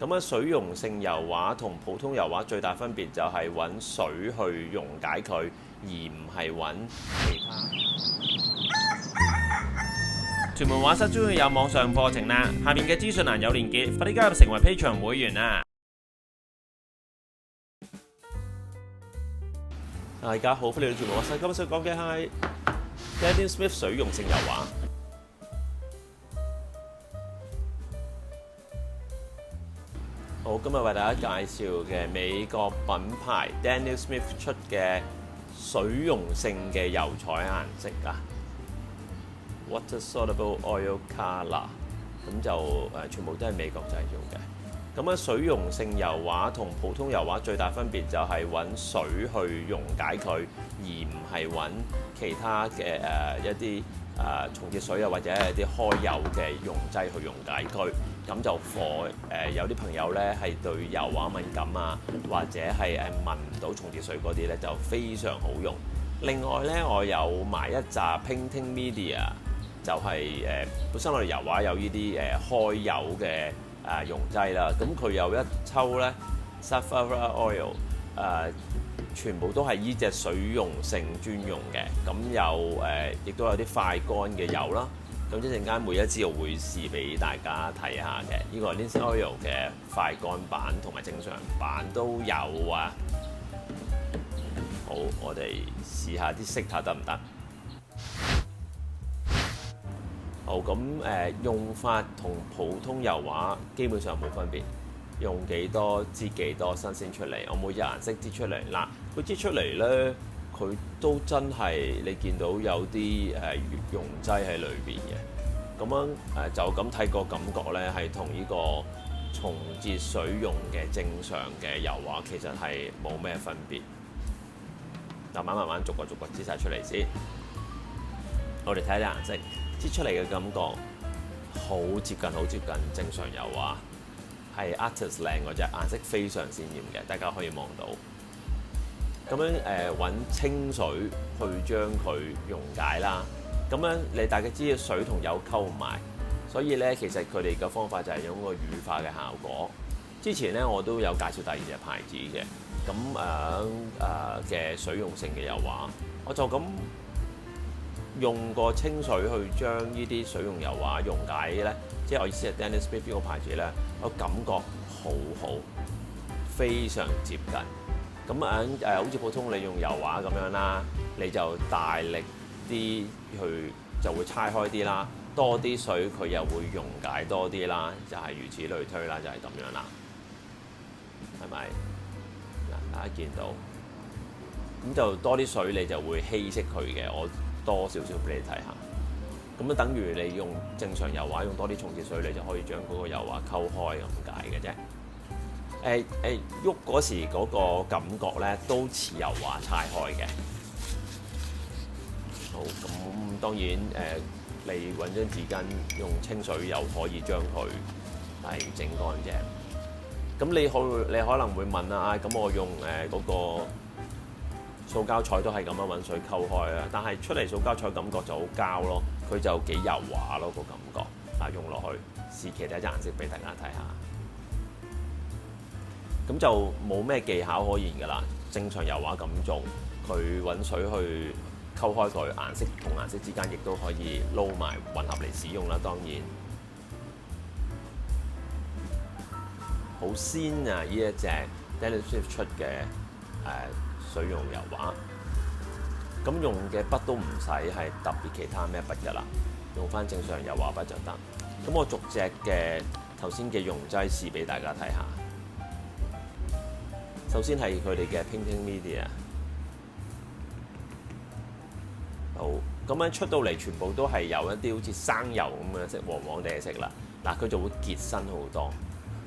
咁啊，水溶性油畫同普通油畫最大分別就係揾水去溶解佢，而唔係揾其他。屯門畫室終於有網上課程啦，下面嘅資訊欄有連結，快啲加入成為 Patreon 會員啊！大家好，歡迎嚟到屯門畫室，今日想講嘅係 Daniel Smith 水溶性油畫。好，今日為大家介紹嘅美國品牌 Daniel Smith 出嘅水溶性嘅油彩顏色啊 ，Water Soluble Oil Color， 咁就全部都係美國製造嘅。咁啊，水溶性油畫同普通油畫最大分別就係揾水去溶解佢，而唔係揾其他嘅一啲重節水啊，或者係啲開油嘅溶劑去溶解佢。咁就有啲朋友咧係對油畫敏感啊，或者係聞唔到重節水嗰啲咧，就非常好用。另外咧，我有埋一紮 Painting Media， 就係本身我哋油畫有呢啲開油嘅溶劑啦。咁佢有一抽咧 Safflower Oil， 全部都係依隻水溶性專用嘅。咁有亦都有啲快乾嘅油啦。咁一陣間每一支我會試俾大家睇下嘅，呢個係 Linseed Oil 嘅快乾版同埋正常版都有啊。好，我哋試下啲色睇得唔得？好，咁用法同普通油畫基本上冇分別，用幾多擠幾多新鮮出嚟，我每隻顏色擠出嚟。嗱，佢擠出嚟咧，佢都真係你見到有啲溶劑喺裏邊嘅，咁樣就咁睇個感覺咧，係同呢個重節水溶嘅正常嘅油畫其實係冇咩分別。慢慢逐個擠晒出嚟先。我哋睇下啲顏色，擠出嚟嘅感覺好接近正常油畫，係 Artist 靚嗰隻顏色非常鮮豔嘅，大家可以望到。咁樣揾清水去將佢溶解啦。咁樣大家知水同油溝埋，所以咧其實佢哋嘅方法就係用個乳化嘅效果。之前咧我都有介紹第二隻牌子嘅，咁嘅水溶性嘅油畫，我就咁用個清水去將呢啲水溶油畫溶解咧，即係我意思係 Daniel Smith 呢個牌子咧，我感覺好，非常接近。咁好似普通你用油畫咁樣啦，你就大力啲去就會拆開啲啦，多啲水佢又會溶解多啲啦，就係如此類推啦，就係咁樣啦，係咪？嗱，大家見到，咁就多啲水你就會稀釋佢嘅，我多少少俾你睇下。咁等於你用正常油畫用多啲重節水，你就可以將嗰個油畫溝開咁解嘅啫。喐嗰時嗰個感覺咧都似油畫拆開嘅。好，咁當然你揾張紙巾用清水又可以將佢係整乾淨。咁你可能會問啊，咁我用嗰個塑膠彩都係咁樣揾水溝開啊，但係出嚟塑膠彩感覺就好膠咯，佢就幾油畫咯個感覺。用落去試其他隻顏色俾大家睇下。咁就冇咩技巧可言㗎啦，正常油畫咁做，佢揾水去溝開佢，顏色同顏色之間亦都可以撈埋混合嚟使用啦。當然好鮮啊！呢一隻 Daniel Smith 出嘅水溶油畫，咁用嘅筆都唔使係特別其他咩筆㗎啦，用翻正常油畫筆就得。咁我逐隻嘅頭先嘅溶劑試俾大家睇下。首先係佢哋嘅 Painting Media， 好，咁樣出到嚟全部都係有一啲好似生油咁嘅色，黃黃地嘅色啦。嗱，佢就會結身好多。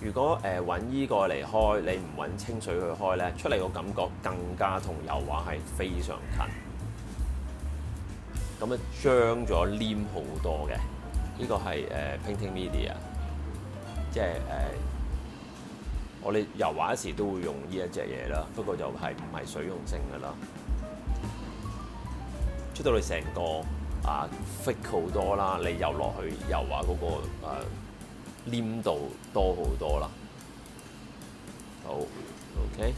如果揾依個嚟開，你唔揾清水去開咧，出嚟個感覺更加同油畫係非常近。咁啊，張咗黏好多嘅。呢個係Painting Media， 即係我哋油畫時都會用呢一隻嘢啦，不過就係唔係水溶性㗎啦。出到嚟成個thick 好多啦，你油落去油畫嗰個黏度多好多啦。OK，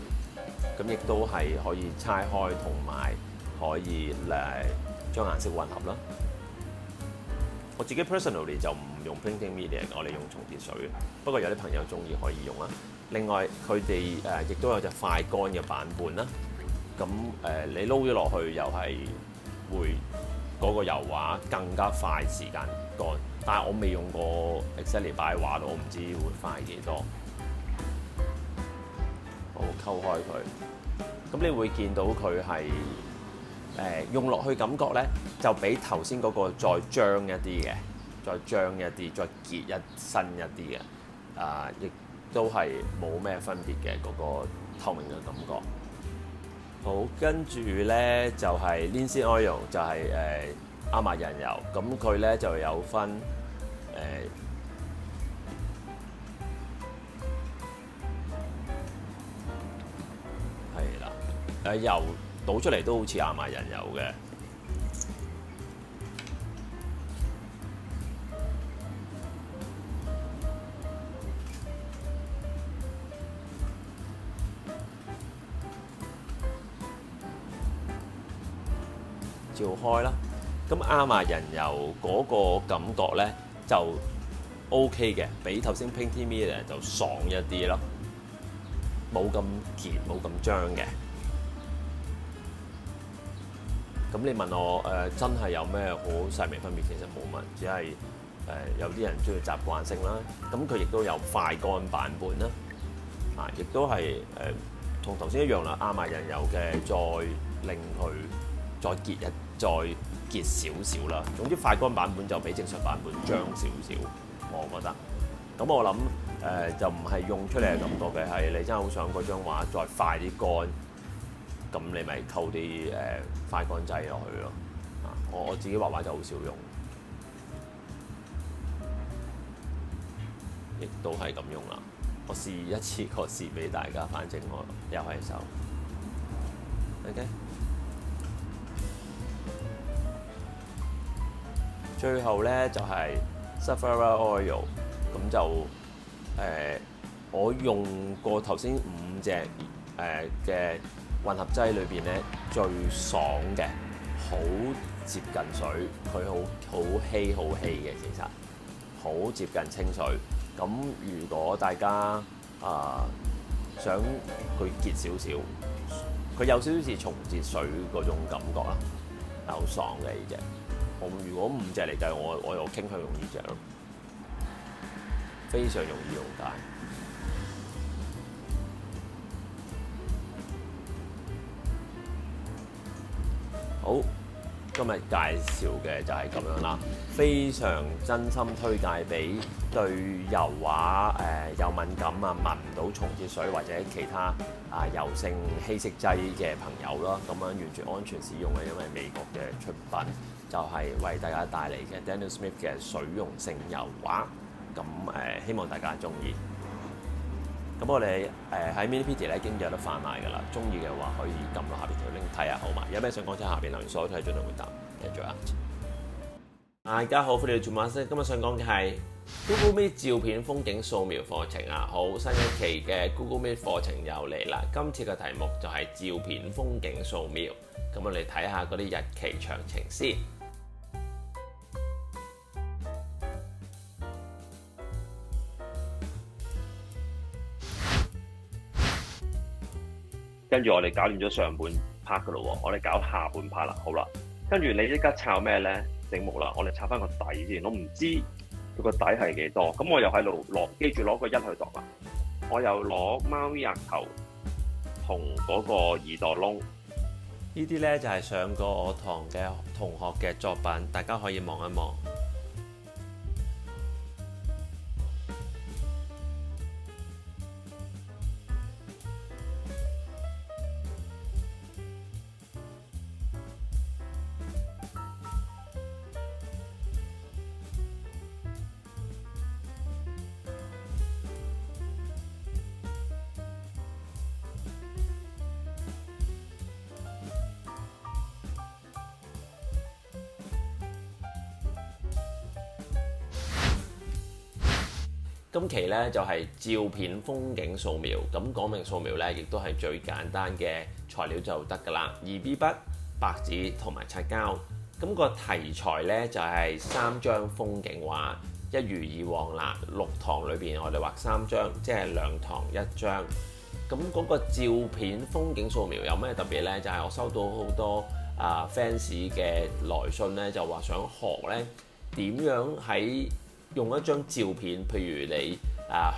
咁亦都係可以拆開同埋可以將顏色混合啦。我自己 personally 就唔用 printing media， 我哋用重疊水。不過有啲朋友中意可以用啦。另外佢哋亦都有隻快乾嘅版本啦。咁你撈咗落去又係會嗰個油畫更加快時間乾，但係我未用過 exactly 擺畫度，我唔知會快幾多。好，溝開佢，咁你會見到佢係用落去感覺咧，就比頭先嗰個再張一啲嘅，再張一啲，再結一身一啲嘅，亦都係冇咩分別嘅嗰個透明嘅感覺。好，跟住咧就係 linseed oil， 就係亞麻仁油，咁佢咧就有分係啦，油倒出嚟都好似亞麻仁油嘅。照開啦，咁亞麻仁油嗰個感覺咧就 OK 嘅，比頭先 Painting Media 就爽一啲咯，冇咁結，冇咁張嘅。咁你問我真係有咩好細微分別？其實冇乜，只係有啲人中意習慣性啦。咁佢亦都有快乾版本啦，亦都係同頭先一樣啦，亞麻仁油嘅再令佢再結少少啦。總之快乾版本就比正常版本張少少，我覺得。咁我諗就唔係用出嚟嘅感覺嘅，係你真係好想嗰張畫再快啲乾，咁你咪溝啲快乾劑落去咯。我自己畫畫就好少用，亦都係咁用啦。我試一次過試俾大家，反正我又係手。OK。最後咧就係 safflower oil， 咁就我用過頭先5隻嘅混合劑裏邊咧最爽嘅，好接近水，佢好稀嘅，其實好接近清水。咁如果大家想佢結少少，佢有少少似松節水嗰種感覺啦，係好爽嘅呢隻。如果5隻嚟計，我又傾向用呢隻咯，非常容易溶解。好，今日介紹嘅就係咁樣啦，非常真心推介俾對油畫有敏感啊，聞唔到松節水或者其他油性稀釋劑嘅朋友啦，咁樣完全安全使用嘅，因為美國嘅出品就係為大家帶嚟嘅 Daniel Smith 嘅水溶性油畫，咁希望大家中意。咁我哋喺 Minipedia 咧已經有得販賣㗎啦，中意嘅話可以撳落下邊條 link 睇下好嘛？有咩想講，喺下邊留言，所有都係盡量回答。Enjoy。大家好，歡迎嚟做馬西。今日想講嘅係 Google Meet 照片風景掃描課程啊！好，新一期嘅 Google Meet 課程又嚟啦。今次嘅題目就係照片風景掃描。咁我哋睇下嗰啲日期詳情先。跟住我哋搞掂咗上半 part 噶咯喎，我哋搞下半 part 啦。好啦，跟住你即刻抄咩咧？整目啦，我哋抄翻個底先。我唔知佢個底係幾多，咁我又喺度記住攞個1去度啦。我又攞貓咪額頭同嗰個耳朵窿。呢啲咧就係上過我堂嘅同學嘅作品，大家可以望一望。今期呢就係照片風景素描，咁講明素描呢亦都係最簡單嘅材料就得㗎啦，2B 筆、白紙同埋擦膠。咁個題材呢就係3張風景畫，一如以往啦。6堂裏邊我哋畫3張，即係2堂1張。咁嗰個照片風景素描有咩特別呢？就係我收到好多fans 嘅來信呢，就話想學呢點樣喺用一張照片，譬如你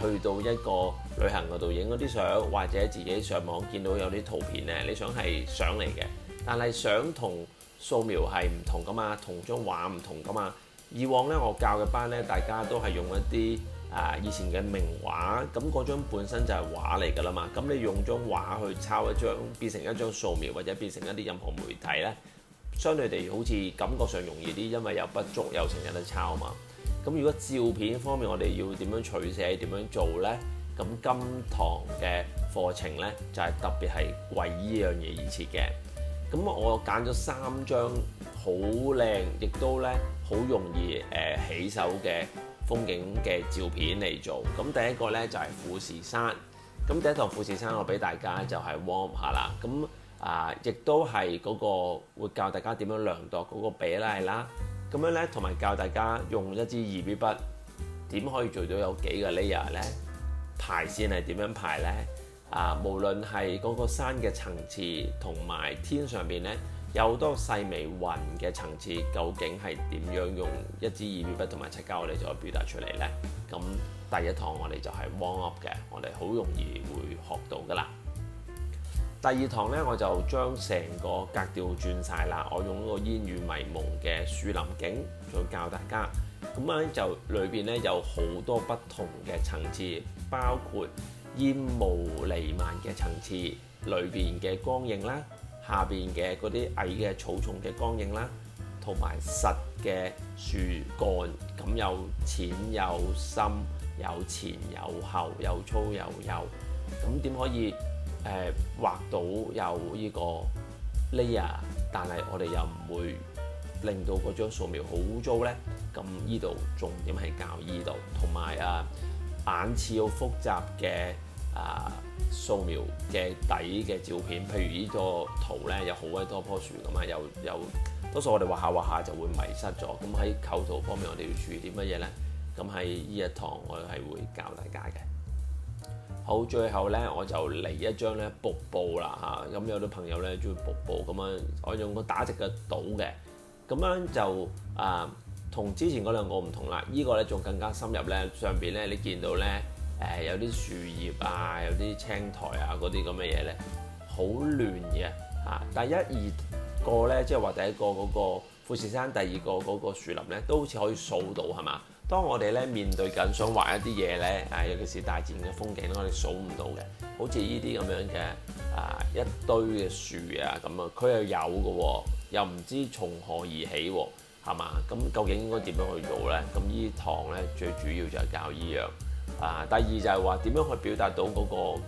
去到一個旅行嗰度影嗰啲相，或者自己上網見到有啲圖片呢，你想係相嚟嘅，但係相同素描係唔同噶嘛，同張畫唔同噶嘛。以往呢，我教嘅班呢，大家都係用一啲以前嘅名畫，咁嗰張本身就係畫嚟㗎啦嘛。咁你用張畫去抄一張，變成一張素描，或者變成一啲任何媒體呢，相對地好似感覺上容易啲，因為有筆觸有成有得抄嘛。咁如果照片方面我哋要點樣取捨，點樣做呢？咁今堂嘅課程呢，就係特別係為呢樣嘢而設嘅。咁我揀咗3張好靚，亦都咧好容易起手嘅風景嘅照片嚟做。咁第一個呢，就係富士山。咁第一堂富士山我俾大家就係 warm 下啦。咁亦都係嗰個會教大家點樣量度嗰個比例啦。咁樣咧，同埋教大家用一支2B 筆點可以做到有幾個 layer 咧？排線係點樣排咧？無論係嗰個山嘅層次，同埋天上邊咧有好多細微雲嘅層次，究竟係點樣用一支2B 筆同埋擦膠我哋就可以表達出嚟咧？咁第一堂我哋就係 warm up 嘅，我哋好容易會學到噶啦。第2堂咧，我就將成個格調轉晒啦。我用嗰個煙雨迷蒙嘅樹林景，再教大家。咁咧就裏邊咧有好多不同嘅層次，包括煙霧彌漫嘅層次，裏邊嘅光影啦，下邊嘅嗰啲矮嘅草叢嘅光影啦，同埋實嘅樹幹，咁有淺有深，有前有後，有粗有幼。咁點可以畫到有呢個 layer， 但係我哋又唔會令到嗰張素描好污糟呢？咁呢度重點係教呢度，同埋眼似好複雜嘅素描嘅底嘅照片，譬如呢個圖呢，有好鬼多棵樹咁啊，有多數我哋畫下就會迷失咗。咁喺構圖方面，我哋要注意啲乜嘢呢？咁喺呢一堂我係會教大家嘅。好，最後咧我就嚟一張咧瀑布啦嚇，咁有啲朋友咧中意瀑布咁樣，我用個打直嘅倒嘅，咁樣就同之前嗰兩個唔同啦。呢個咧仲更加深入咧，上邊咧你見到咧有啲樹葉啊，有啲青苔啊嗰啲咁嘅嘢咧，好亂嘅嚇。第一二個咧，即係話第一個嗰個富士山，第二個嗰個樹林咧，都好似可以數到係嘛？當我哋咧面對緊想畫一啲嘢咧，尤其是大自然嘅風景，我哋數唔到嘅，好似呢啲咁樣嘅一堆嘅樹啊咁啊，佢又有嘅喎，又唔知從何而起喎，係嘛？咁究竟應該點樣去做咧？咁呢堂咧最主要就係教依樣。第二就係話點樣去表達到嗰個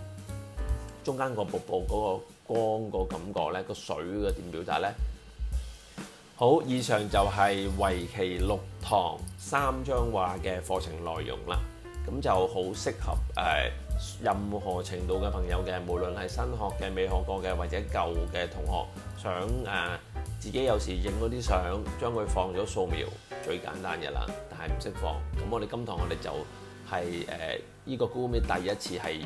中間個瀑布嗰個光個感覺咧，個水嘅點表達咧？好，以上就係為期6堂3張畫嘅課程內容啦。咁就好適合任何程度嘅朋友嘅，無論係新學嘅、未學過嘅或者舊嘅同學，想自己有時影嗰啲相，將佢放咗素描，最簡單嘅啦。但係唔識放，咁我哋今堂我哋就係呢個 Google Meet 第一次係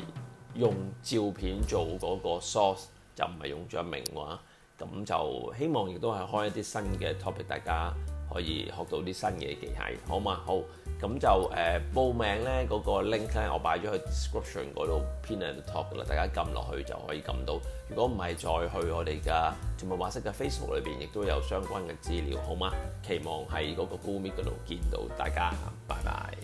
用照片做嗰個 source， 就唔係用咗名畫。咁就希望亦都係開一啲新嘅 topic， 大家可以學到啲新嘅技巧，好嘛？好，咁就報名咧嗰個 link 咧，我擺咗去 description 嗰度 pin at the top 噶啦，大家撳落去就可以撳到。如果唔係，再去我哋嘅全部畫室嘅 Facebook 裏邊，亦都有相關嘅資料，好嗎？期望喺嗰個 Google Meet 嗰度見到大家，拜拜。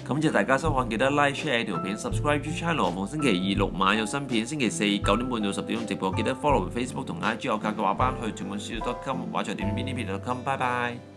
感謝大家收看，記得 like share 條片 ，subscribe to channel。逢星期2、6晚有新片，星期4 9點半到10點鐘直播，記得 follow Facebook 同 IG 我教嘅畫班去全本書.com，畫在點點點點.com，拜拜。